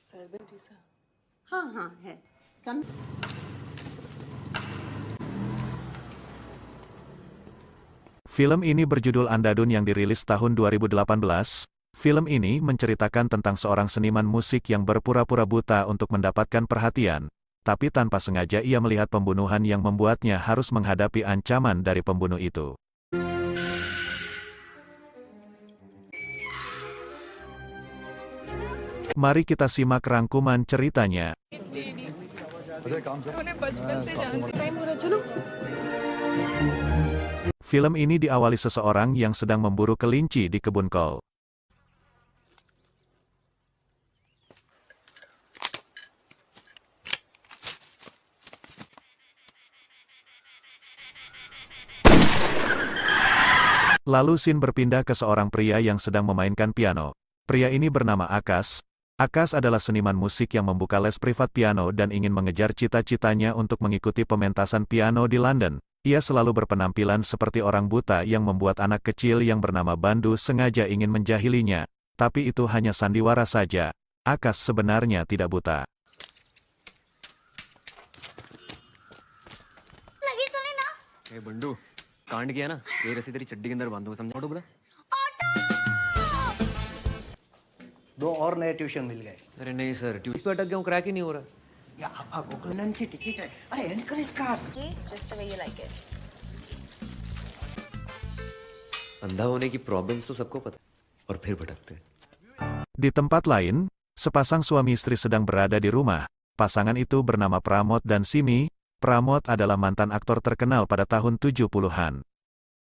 सर्दी सा हाँ हाँ है कम Film ini berjudul Andadun yang dirilis tahun 2018. Film ini menceritakan tentang seorang seniman musik yang berpura-pura buta untuk mendapatkan perhatian, tapi tanpa sengaja ia melihat pembunuhan yang membuatnya harus menghadapi ancaman dari pembunuh itu. Mari kita simak rangkuman ceritanya. उन्हें बचपन से जानती टाइम हो रहा चलो Film ini diawali seseorang yang sedang memburu kelinci di kebun kol. Lalu scene berpindah ke seorang pria yang sedang memainkan piano. Pria ini bernama Akash. Akash adalah seniman musik yang membuka les privat piano dan ingin mengejar cita-citanya untuk mengikuti pementasan piano di London. Ia selalu berpenampilan seperti orang buta yang membuat anak kecil yang bernama Bandu sengaja ingin menjahilinya. Tapi itu hanya sandiwara saja. Akash sebenarnya tidak buta. लगी तो नहीं ना ए बंडू कांड किया ना ये रस्सी तेरी चड्डी के अंदर बांधूंगा समझा ऑटो बोला दो और नए ट्यूशन मिल गए अरे नहीं सर ट्यूशन पे अटक गया हूँ क्रैक ही नहीं हो रहा या आपका गोकर्णन की टिकट है I encourage car just the way you like it अंधा होने की प्रॉब्लम्स तो सबको पता है और फिर भटकते हैं Di tempat lain, sepasang suami istri sedang berada di rumah. Pasangan itu bernama Pramod dan Simi. Pramod adalah mantan aktor terkenal pada tahun 70-an.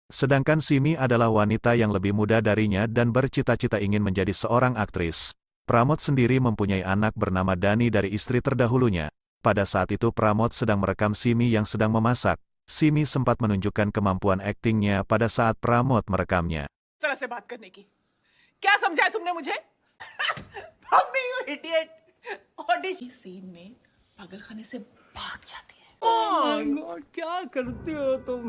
Sedangkan Simi adalah wanita yang lebih muda darinya dan bercita-cita ingin menjadi seorang aktris. Pramod sendiri mempunyai anak bernama Dani dari istri terdahulunya. Pada saat itu Pramod sedang merekam Simi yang sedang memasak. Simi sempat menunjukkan kemampuan aktingnya pada saat Pramod merekamnya. तरह से बात करने की क्या समझाया तुमने मुझे mummy you idiot audition scene में पागलखाने से भाग जाती है क्या करते हो तुम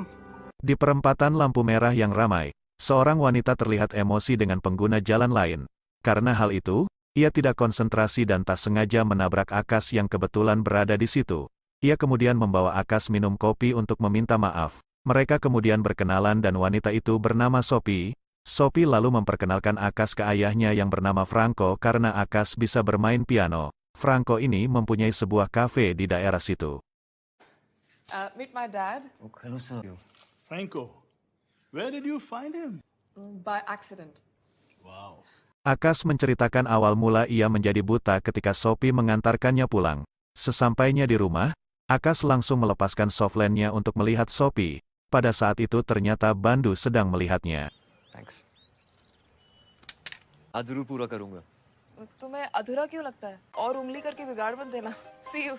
Di perempatan lampu merah yang ramai, seorang wanita terlihat emosi dengan pengguna jalan lain. Karena hal itu, ia tidak konsentrasi dan tak sengaja menabrak Akash yang kebetulan berada di situ. Ia kemudian membawa Akash minum kopi untuk meminta maaf. Mereka kemudian berkenalan dan wanita itu bernama Sophie. Sophie lalu memperkenalkan Akash ke ayahnya yang bernama Franco karena Akash bisa bermain piano. Franco ini mempunyai sebuah kafe di daerah situ. meet my dad hello sir Franco, where did you find him? by accident Wow. Akash menceritakan awal mula ia menjadi buta ketika Sophie mengantarkannya pulang. Sesampainya di rumah, Akash langsung melepaskan softlandnya untuk melihat Sophie. Pada saat itu ternyata Bandu sedang melihatnya. Thanks आज जरूर पूरा करूंगा तुम्हें अधूरा क्यों लगता है और उंगली करके बिगाड़ मत देना सी you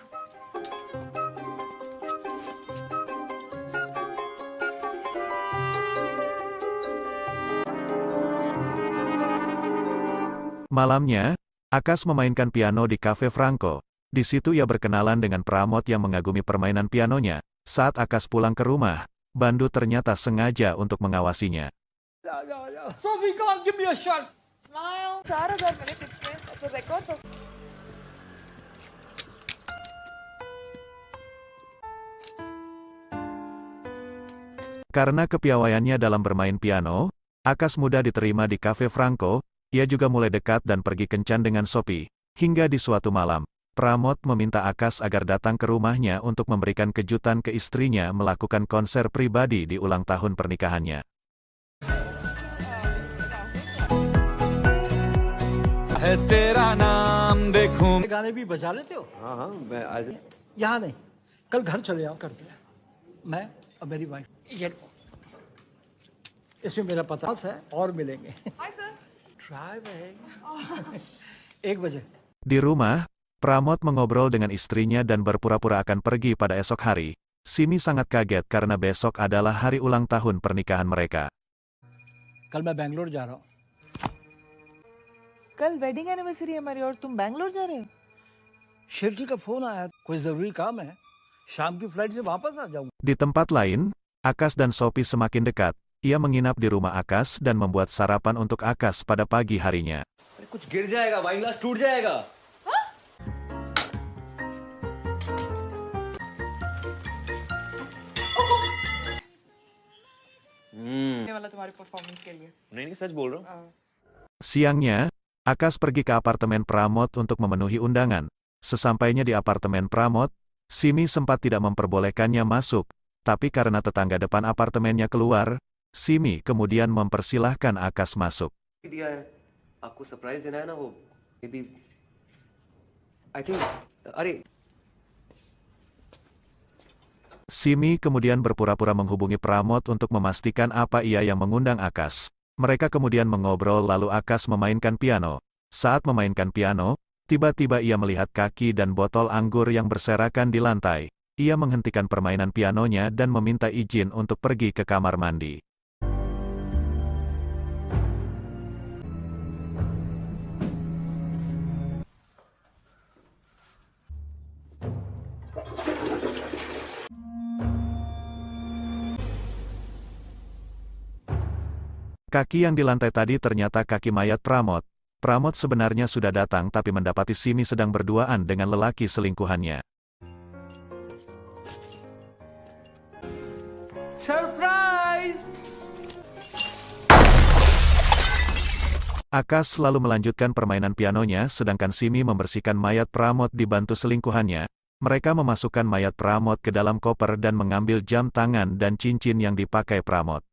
Malamnya, Akash memainkan piano di kafe Franco. Di situ ia berkenalan dengan Pramod yang mengagumi permainan pianonya. Saat Akash pulang ke rumah, Bandu ternyata sengaja untuk mengawasinya. Sophie come on give me a shot smile 4000 मेरे टिप्स में that's a record for Karena kepiawaiannya dalam bermain piano, Akash mudah diterima di kafe Franco. Ia juga mulai dekat dan pergi kencan dengan Sophie. Hingga di suatu malam, Pramod meminta Akash agar datang ke rumahnya untuk memberikan kejutan ke istrinya melakukan konser pribadi di ulang tahun pernikahannya. है तेरा नाम देखूं गाने भी बजा लेते हो हाँ हाँ मैं आज यहाँ नहीं कल घर चले जाओ करते हैं मैं और मेरी वाइफ ये इसमें मेरा पता है और मिलेंगे हाय सर ट्राई 1 बजे Di rumah, Pramod mengobrol dengan istrinya dan berpura-pura akan pergi pada esok hari. Simi sangat kaget karena besok adalah hari ulang tahun pernikahan mereka. कल मैं बैंगलोर जा रहा हूँ कल वेडिंग एनिवर्सरी है हमारी और तुम बैंगलोर जा रहे हो शेठी का फोन आया कोई जरूरी काम है शाम की फ्लाइट से वापस आ जाऊंगा Di tempat lain, Akash dan Sophie semakin dekat. Ia menginap di rumah Akash dan membuat sarapan untuk Akash pada pagi harinya. कुछ गिर जाएगा वाइन ग्लास टूट जाएगा तुम्हारे परफॉर्मेंस के लिए। नहीं नहीं सच बोल रहा हूँ. Siangnya, Akas pergi ke apartemen Pramod untuk memenuhi undangan. Sesampainya di apartemen Pramod, Simi sempat tidak memperbolehkannya masuk, tapi karena tetangga depan apartemennya keluar, Simi kemudian mempersilahkan Akas masuk. दिया है आपको सरप्राइज देना है ना वो मे बी आई थिंक अरे Simi kemudian berpura-pura menghubungi Pramod untuk memastikan apa ia yang mengundang Akas. Mereka kemudian mengobrol lalu Akas memainkan piano. Saat memainkan piano, tiba-tiba ia melihat kaki dan botol anggur yang berserakan di lantai. Ia menghentikan permainan pianonya dan meminta izin untuk pergi ke kamar mandi. Kaki yang di lantai tadi ternyata kaki mayat Pramod. Pramod sebenarnya sudah datang tapi mendapati Simi sedang berduaan dengan lelaki selingkuhannya. Surprise. Akas lalu melanjutkan permainan pianonya sedangkan Simi membersihkan mayat Pramod dibantu selingkuhannya. Mereka memasukkan mayat Pramod ke dalam koper dan mengambil jam tangan dan cincin yang dipakai Pramod.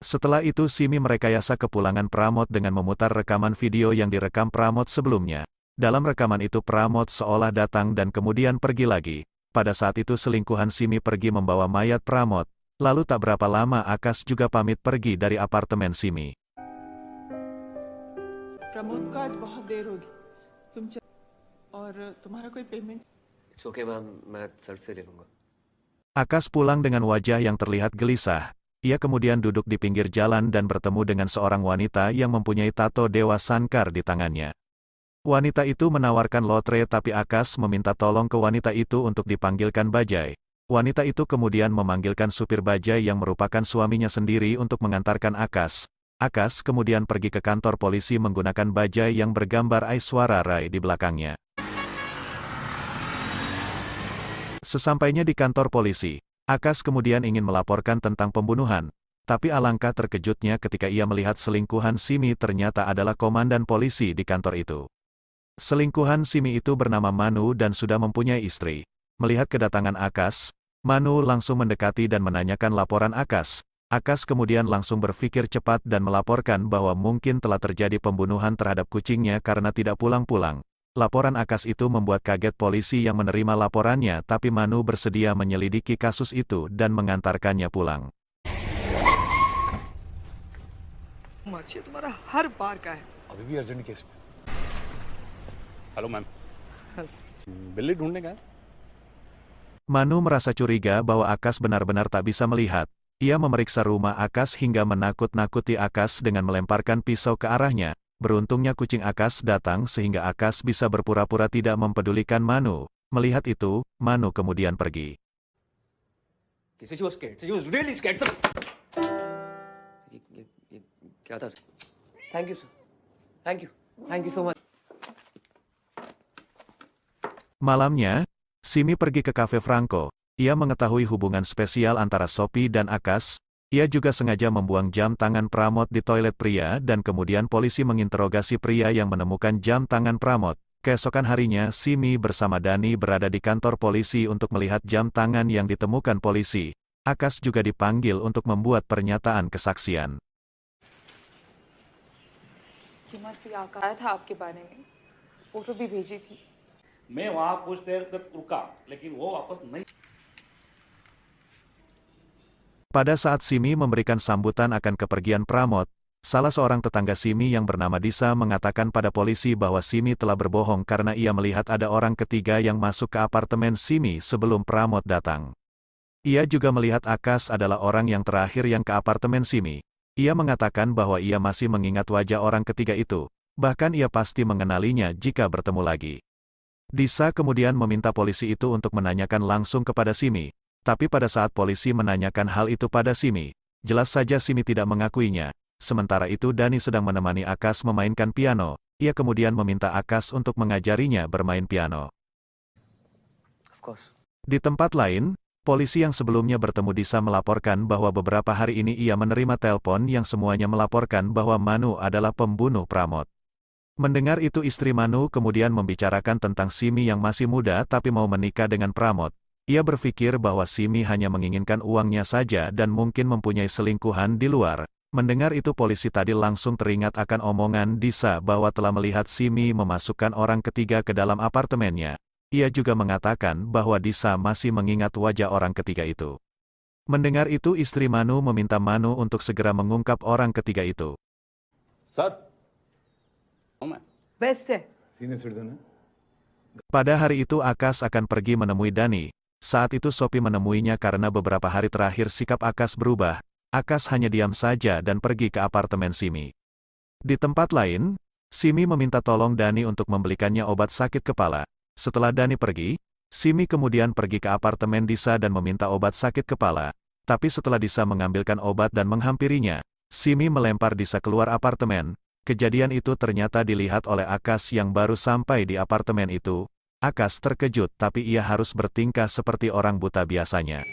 Setelah itu Simi merekayasa kepulangan Pramod dengan memutar rekaman video yang direkam Pramod sebelumnya. Dalam rekaman itu Pramod seolah datang dan kemudian pergi lagi. Pada saat itu selingkuhan Simi pergi membawa mayat Pramod. Lalu tak berapa lama Akas juga pamit pergi dari apartemen Simi. Pramod को आज बहुत देर होगी, तुम चल और तुम्हारा कोई payment. It's okay ma'am मैं सर से ले लूंगा. Akas pulang dengan wajah yang terlihat gelisah. Ia kemudian duduk di pinggir jalan dan bertemu dengan seorang wanita yang mempunyai tato Dewa Sankar di tangannya. Wanita itu menawarkan lotre tapi Akas meminta tolong ke wanita itu untuk dipanggilkan Bajai. Wanita itu kemudian memanggilkan supir Bajai yang merupakan suaminya sendiri untuk mengantarkan Akas. Akas kemudian pergi ke kantor polisi menggunakan Bajai yang bergambar Aishwarya Rai di belakangnya. Sesampainya di kantor polisi, Akas kemudian ingin melaporkan tentang pembunuhan, tapi alangkah terkejutnya ketika ia melihat selingkuhan Simi ternyata adalah komandan polisi di kantor itu. Selingkuhan Simi itu bernama Manu dan sudah mempunyai istri. Melihat kedatangan Akas, Manu langsung mendekati dan menanyakan laporan Akas. Akas kemudian langsung berpikir cepat dan melaporkan bahwa mungkin telah terjadi pembunuhan terhadap kucingnya karena tidak pulang-pulang. Laporan Akas itu membuat kaget polisi yang menerima laporannya tapi Manu bersedia menyelidiki kasus itu dan mengantarkannya pulang. तुम्हारा हर बार का है। अभी भी urgent case में. Hello ma'am. बिल्ली ढूंढने का है. Manu merasa curiga bahwa Akas benar-benar tak bisa melihat. Ia memeriksa rumah Akas hingga menakut-nakuti Akas dengan melemparkan pisau ke arahnya. Beruntungnya kucing Akas datang sehingga Akas bisa berpura-pura tidak mempedulikan Manu. Melihat itu, Manu kemudian pergi. क्या था? Thank you sir. Thank you so much. Malamnya, Simi pergi ke kafe Franco. Ia mengetahui hubungan spesial antara Sophie dan Akas. Ia juga sengaja membuang jam tangan Pramod di toilet pria dan kemudian polisi menginterogasi pria yang menemukan jam tangan Pramod. Keesokan harinya Simi bersama Dani berada di kantor polisi untuk melihat jam tangan yang ditemukan polisi. Akas juga dipanggil untuk membuat pernyataan kesaksian. आया था आपके बारे में, फोटो भी भेजी थी। मैं वहां कुछ देर तक रुका लेकिन वो वापस नहीं. Pada saat Simi memberikan sambutan akan kepergian Pramod, salah seorang tetangga Simi yang bernama Disa mengatakan pada polisi bahwa Simi telah berbohong karena ia melihat ada orang ketiga yang masuk ke apartemen Simi sebelum Pramod datang. Ia juga melihat Akas adalah orang yang terakhir yang ke apartemen Simi. Ia mengatakan bahwa ia masih mengingat wajah orang ketiga itu, bahkan ia pasti mengenalinya jika bertemu lagi. Disa kemudian meminta polisi itu untuk menanyakan langsung kepada Simi. Tapi pada saat polisi menanyakan hal itu pada Simi, jelas saja Simi tidak mengakuinya. Sementara itu Dani sedang menemani Akas memainkan piano. Ia kemudian meminta Akas untuk mengajarinya bermain piano. Of course. Di tempat lain, Polisi yang sebelumnya bertemu Disa melaporkan bahwa beberapa hari ini ia menerima telepon yang semuanya melaporkan bahwa Manu adalah pembunuh Pramod. Mendengar itu istri Manu kemudian membicarakan tentang Simi yang masih muda tapi mau menikah dengan Pramod. Ia berpikir bahwa Simi hanya menginginkan uangnya saja dan mungkin mempunyai selingkuhan di luar. Mendengar itu polisi tadi langsung teringat akan omongan Disa bahwa telah melihat Simi memasukkan orang ketiga ke dalam apartemennya. Ia juga mengatakan bahwa Disa masih mengingat wajah orang ketiga itu. Mendengar itu istri Manu meminta Manu untuk segera mengungkap orang ketiga itu. Sir हूँ मैं बेस्ट है Pada hari itu Akas akan pergi menemui Dani. Saat itu Sophie menemuinya karena beberapa hari terakhir sikap Akas berubah. Akas hanya diam saja dan pergi ke apartemen Simi. Di tempat lain, Simi meminta tolong Dani untuk membelikannya obat sakit kepala. Setelah Dani pergi, Simi kemudian pergi ke apartemen Disa dan meminta obat sakit kepala. Tapi setelah Disa mengambilkan obat dan menghampirinya, Simi melempar Disa keluar apartemen. Kejadian itu ternyata dilihat oleh Akas yang baru sampai di apartemen itu. Akas terkejut tapi ia harus bertingkah seperti orang buta biasanya.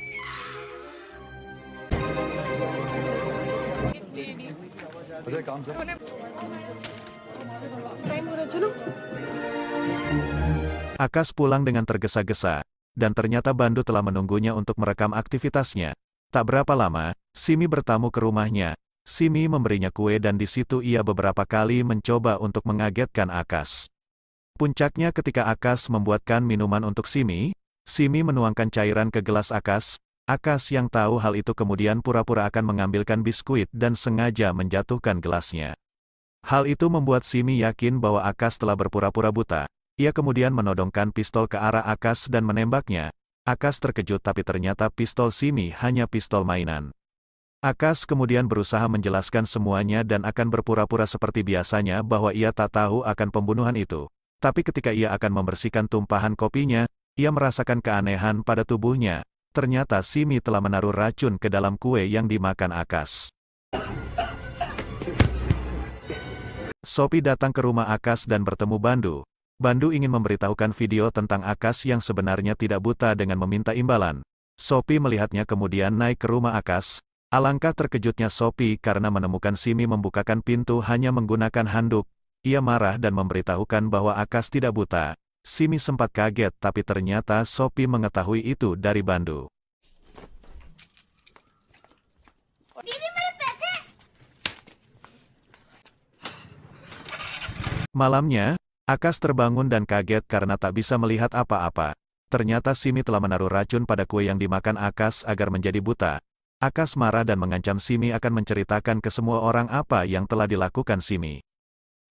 Akas pulang dengan tergesa-gesa, dan ternyata Bandu telah menunggunya untuk merekam aktivitasnya. Tak berapa lama, Simi bertamu ke rumahnya. Simi memberinya kue dan di situ ia beberapa kali mencoba untuk mengagetkan Akas. Puncaknya ketika Akas membuatkan minuman untuk Simi, Simi menuangkan cairan ke gelas Akas. Akas yang tahu hal itu kemudian pura-pura akan mengambilkan biskuit dan sengaja menjatuhkan gelasnya. Hal itu membuat Simi yakin bahwa Akas telah berpura-pura buta. Ia kemudian menodongkan pistol ke arah Akas dan menembaknya. Akas terkejut tapi ternyata pistol Simi hanya pistol mainan. Akas kemudian berusaha menjelaskan semuanya dan akan berpura-pura seperti biasanya bahwa ia tak tahu akan pembunuhan itu. Tapi ketika ia akan membersihkan tumpahan kopinya, ia merasakan keanehan pada tubuhnya. Ternyata Simi telah menaruh racun ke dalam kue yang dimakan Akas. Sophie datang ke rumah Akas dan bertemu Bandu. Bandu ingin memberitahukan video tentang Akas yang sebenarnya tidak buta dengan meminta imbalan. Sophie melihatnya kemudian naik ke rumah Akas. Alangkah terkejutnya Sophie karena menemukan Simi membukakan pintu hanya menggunakan handuk. Ia marah dan memberitahukan bahwa Akas tidak buta. Simi sempat kaget tapi ternyata Sophie mengetahui itu dari Bandu. Malamnya, Akas terbangun dan kaget karena tak bisa melihat apa-apa. Ternyata Simi telah menaruh racun pada kue yang dimakan Akas agar menjadi buta. Akas marah dan mengancam Simi akan menceritakan ke semua orang apa yang telah dilakukan Simi.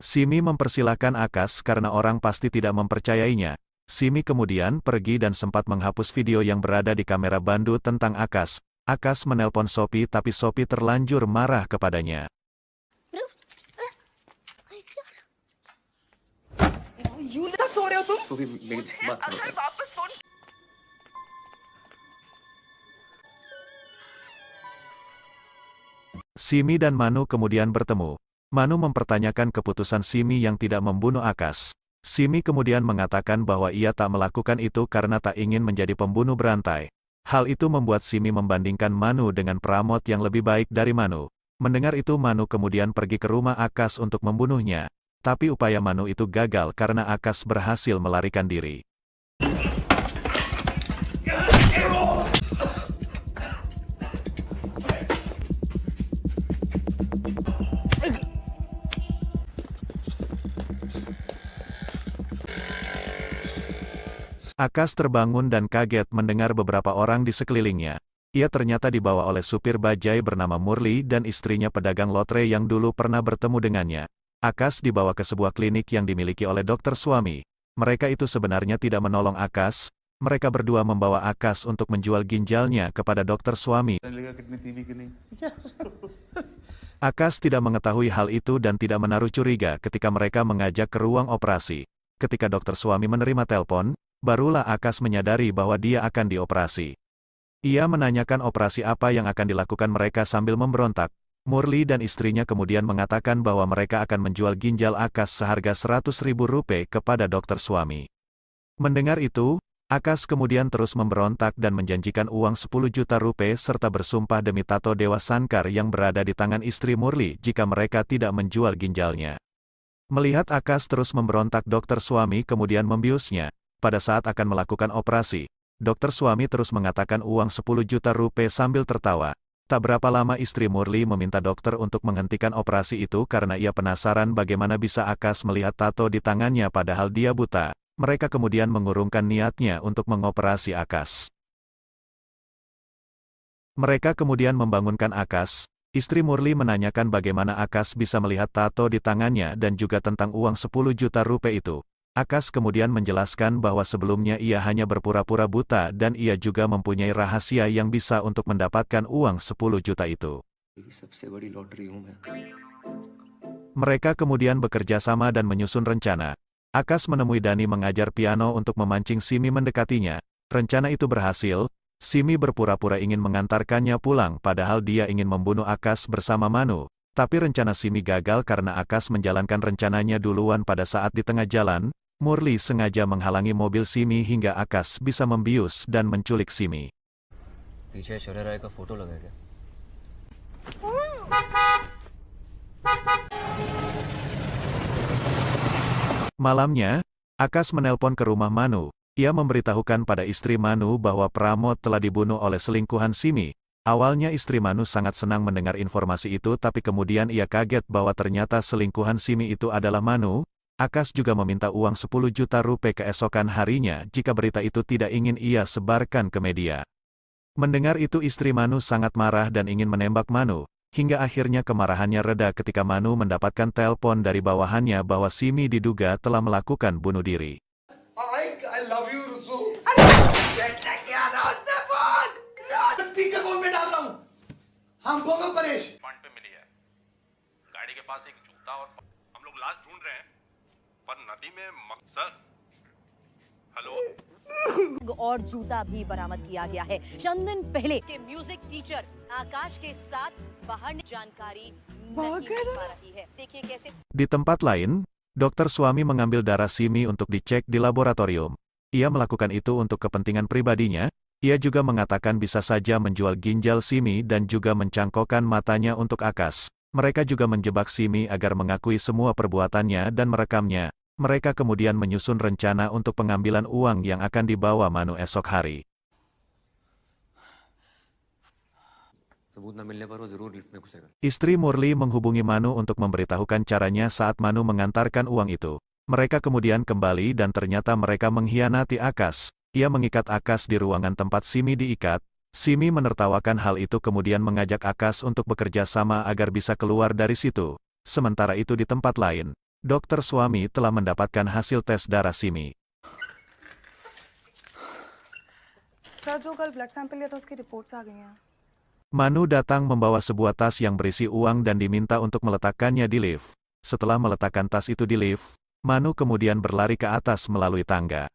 Simi mempersilahkan Akas karena orang pasti tidak mempercayainya. Simi kemudian pergi dan sempat menghapus video yang berada di kamera Bandu tentang Akas. Akas menelpon Sophie tapi Sophie terlanjur marah kepadanya. सो रहे हो तुम? तो भी मेरी बात सुनो अगर यार। वापस phone Simi dan Manu kemudian bertemu. Manu mempertanyakan keputusan Simi yang tidak membunuh Akas. Simi kemudian mengatakan bahwa ia tak melakukan itu karena tak ingin menjadi pembunuh berantai. Hal itu membuat Simi membandingkan Manu dengan Pramod yang lebih baik dari Manu. Mendengar itu Manu kemudian pergi ke rumah Akas untuk membunuhnya. Tapi upaya Manu itu gagal karena Akas berhasil melarikan diri. Akas terbangun dan kaget mendengar beberapa orang di sekelilingnya. Ia ternyata dibawa oleh supir bajai bernama Murli dan istrinya pedagang lotre yang dulu pernah bertemu dengannya. Akas dibawa ke sebuah klinik yang dimiliki oleh dokter suami. Mereka itu sebenarnya tidak menolong Akas. Mereka berdua membawa Akas untuk menjual ginjalnya kepada dokter suami. Akas tidak mengetahui hal itu dan tidak menaruh curiga ketika mereka mengajak ke ruang operasi. Ketika dokter suami menerima telepon, barulah Akas menyadari bahwa dia akan dioperasi. Ia menanyakan operasi apa yang akan dilakukan mereka sambil memberontak. Murli dan istrinya kemudian mengatakan bahwa mereka akan menjual ginjal Akas seharga 100.000 rupiah kepada dokter suami. Mendengar itu, Akas kemudian terus memberontak dan menjanjikan uang 10 juta rupiah serta bersumpah demi tato Dewa Sankar yang berada di tangan istri Murli jika mereka tidak menjual ginjalnya. Melihat Akas terus memberontak, dokter Swami kemudian membiusnya. Pada saat akan melakukan operasi, dokter Swami terus mengatakan uang 10 juta rupiah sambil tertawa. Tak berapa lama istri Murli meminta dokter untuk menghentikan operasi itu karena ia penasaran bagaimana bisa Akas melihat tato di tangannya padahal dia buta. Mereka kemudian mengurungkan niatnya untuk mengoperasi Akas. Mereka kemudian membangunkan Akas. Istri Murli menanyakan bagaimana Akas bisa melihat tato di tangannya dan juga tentang uang 10 juta rupiah itu. Akas kemudian menjelaskan bahwa sebelumnya ia hanya berpura-pura buta dan ia juga mempunyai rahasia yang bisa untuk mendapatkan uang 10 juta itu. Mereka kemudian bekerja sama dan menyusun rencana. Akas menemui Dani mengajar piano untuk memancing Simi mendekatinya. Rencana itu berhasil. Simi berpura-pura ingin mengantarkannya pulang padahal dia ingin membunuh Akas bersama Manu. Tapi rencana Simi gagal karena Akas menjalankan rencananya duluan. Pada saat di tengah jalan, Murli sengaja menghalangi mobil Simi hingga Akas bisa membius dan menculik Simi. Malamnya, Akas menelpon ke rumah Manu. Ia memberitahukan pada istri Manu bahwa Pramod telah dibunuh oleh selingkuhan Simi. Awalnya istri Manu sangat senang mendengar informasi itu tapi kemudian ia kaget bahwa ternyata selingkuhan Simi itu adalah Manu. Akas juga meminta uang 10 juta rupiah keesokan harinya jika berita itu tidak ingin ia sebarkan ke media. Mendengar itu istri Manu sangat marah dan ingin menembak Manu. Hingga akhirnya kemarahannya reda ketika Manu mendapatkan telepon dari bawahannya bahwa Simi diduga telah melakukan bunuh diri. I love you, Rusu. Speaker phone पे डाल रहा हूँ हम दोनों परेश पॉइंट पे मिली है गाड़ी के पास एक जूता और हम लोग लाश ढूंढ रहे हैं पर नदी में सर हेलो और जूता भी बरामद किया गया है। चंद दिन पहले के म्यूजिक टीचर आकाश के साथ बाहर जानकारी नहीं मिल पा रही है। देखिए कैसे। Di tempat lain, dokter Swami mengambil darah Simi untuk dicek di laboratorium. Ia melakukan itu untuk kepentingan pribadinya. Ia juga mengatakan bisa saja menjual ginjal Simi dan juga mencangkokkan matanya untuk Akas. Mereka juga menjebak Simi agar mengakui semua perbuatannya dan merekamnya. Mereka kemudian menyusun rencana untuk pengambilan uang yang akan dibawa Manu esok hari. Istri Murli menghubungi Manu untuk memberitahukan caranya saat Manu mengantarkan uang itu. Mereka kemudian kembali dan ternyata mereka mengkhianati Akas. Ia mengikat Akas di ruangan tempat Simi diikat. Simi menertawakan hal itu kemudian mengajak Akas untuk bekerja sama agar bisa keluar dari situ. Sementara itu di tempat lain, dokter Swami telah mendapatkan hasil tes darah Simi. Sir जो कल blood sample लिया था उसकी रिपोर्ट्स आ गई हैं। Manu datang membawa sebuah tas yang berisi uang dan diminta untuk meletakkannya di lift. Setelah meletakkan tas itu di lift, Manu kemudian berlari ke atas melalui tangga.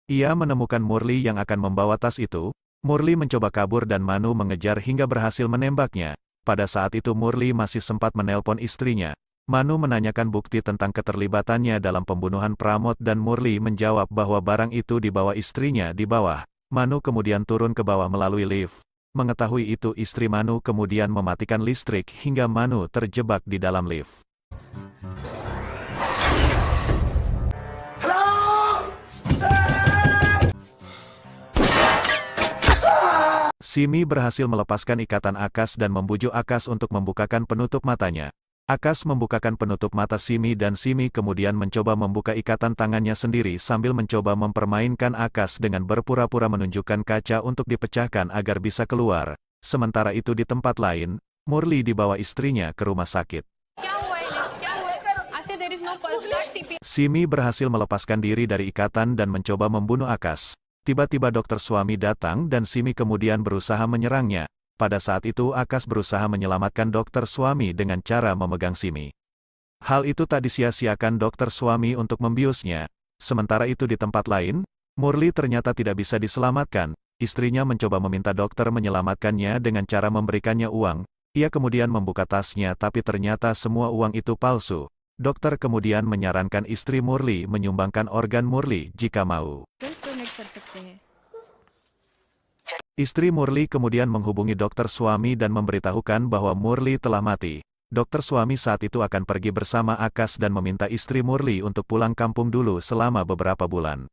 Ia menemukan Murli yang akan membawa tas itu. Murli mencoba kabur dan Manu mengejar hingga berhasil menembaknya. Pada saat itu Murli masih sempat menelpon istrinya. Manu menanyakan bukti tentang keterlibatannya dalam pembunuhan Pramod dan Murli menjawab bahwa barang itu dibawa istrinya di bawah. Manu kemudian turun ke bawah melalui lift. Mengetahui itu istri Manu kemudian mematikan listrik hingga Manu terjebak di dalam lift. Simi berhasil melepaskan ikatan Akas dan membujuk Akas untuk membukakan penutup matanya. Akas membukakan penutup mata Simi dan Simi kemudian mencoba membuka ikatan tangannya sendiri sambil mencoba mempermainkan Akas dengan berpura-pura menunjukkan kaca untuk dipecahkan agar bisa keluar. Sementara itu di tempat lain, Murli dibawa istrinya ke rumah sakit. Simi berhasil melepaskan diri dari ikatan dan mencoba membunuh Akas. Tiba-tiba dokter Swami datang dan Simi kemudian berusaha menyerangnya. Pada saat itu Akas berusaha menyelamatkan dokter Swami dengan cara memegang Simi. Hal itu tak disia-siakan dokter Swami untuk membiusnya. Sementara itu di tempat lain, Murli ternyata tidak bisa diselamatkan. Istrinya mencoba meminta dokter menyelamatkannya dengan cara memberikannya uang. Ia kemudian membuka tasnya tapi ternyata semua uang itu palsu. Dokter kemudian menyarankan istri Murli menyumbangkan organ Murli jika mau. Donate कर सकते हैं Istri Murli kemudian menghubungi dokter Swami dan memberitahukan bahwa Murli telah mati. Dokter Swami saat itu akan pergi bersama Akash dan meminta istri Murli untuk pulang kampung dulu selama beberapa bulan.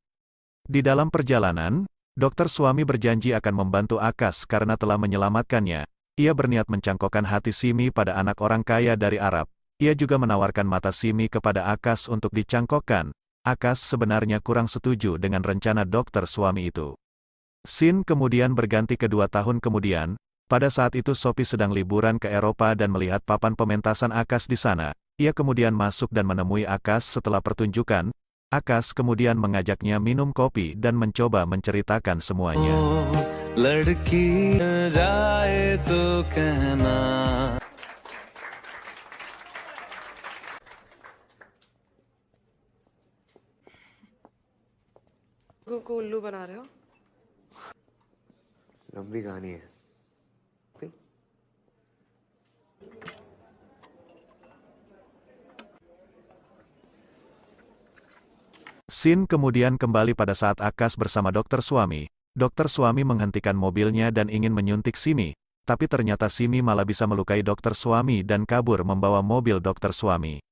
Di dalam perjalanan, dokter Swami berjanji akan membantu Akash karena telah menyelamatkannya. Ia berniat mencangkokkan hati Simi pada anak orang kaya dari Arab. Ia juga menawarkan mata Simi kepada Akash untuk dicangkokkan. Akash sebenarnya kurang setuju dengan rencana dokter Swami itu. Scene kemudian berganti ke 2 tahun kemudian. Pada saat itu Sophie sedang liburan ke Eropa dan melihat papan pementasan Akash di sana. Ia kemudian masuk dan menemui Akash setelah pertunjukan. Akash kemudian mengajaknya minum kopi dan mencoba menceritakan semuanya. लड़की जाए तो कहना को उल्लू बना रहे हो? लंबी कहानी है। Scene kemudian kembali pada saat Akash bersama dokter Swami. Dokter Swami menghentikan mobilnya dan ingin menyuntik Simi, tapi ternyata Simi malah bisa melukai dokter Swami dan kabur membawa mobil dokter Swami.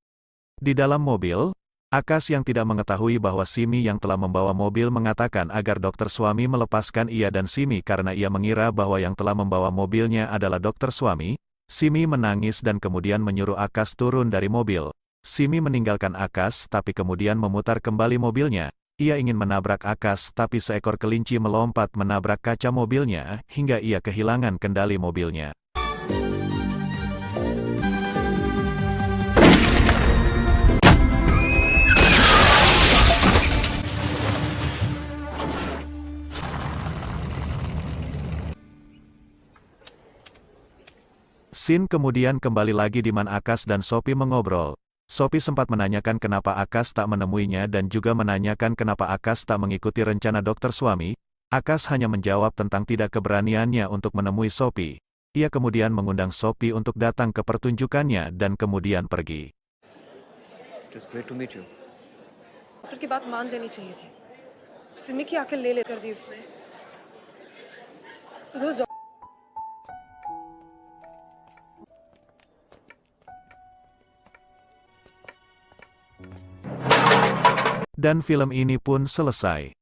Di dalam mobil, Akash yang tidak mengetahui bahwa Simi yang telah membawa mobil mengatakan agar dokter Swami melepaskan ia dan Simi karena ia mengira bahwa yang telah membawa mobilnya adalah dokter Swami. Simi menangis dan kemudian menyuruh Akash turun dari mobil. Simi meninggalkan Akash tapi kemudian memutar kembali mobilnya. Ia ingin menabrak Akash tapi seekor kelinci melompat menabrak kaca mobilnya hingga ia kehilangan kendali mobilnya. Scene kemudian kembali lagi di mana Akash dan Sophie mengobrol. Sophie sempat menanyakan kenapa Akash tak menemuinya dan juga menanyakan kenapa Akash tak mengikuti rencana dokter Swami. Akash hanya menjawab tentang tidak keberaniannya untuk menemui Sophie. Ia kemudian mengundang Sophie untuk datang ke pertunjukannya dan kemudian pergi. It was great to meet you. Doctor की बात मान लेनी चाहिए थी। सिमी की आंखें ले कर दी उसने। तुम्हें उस Dan film ini pun selesai.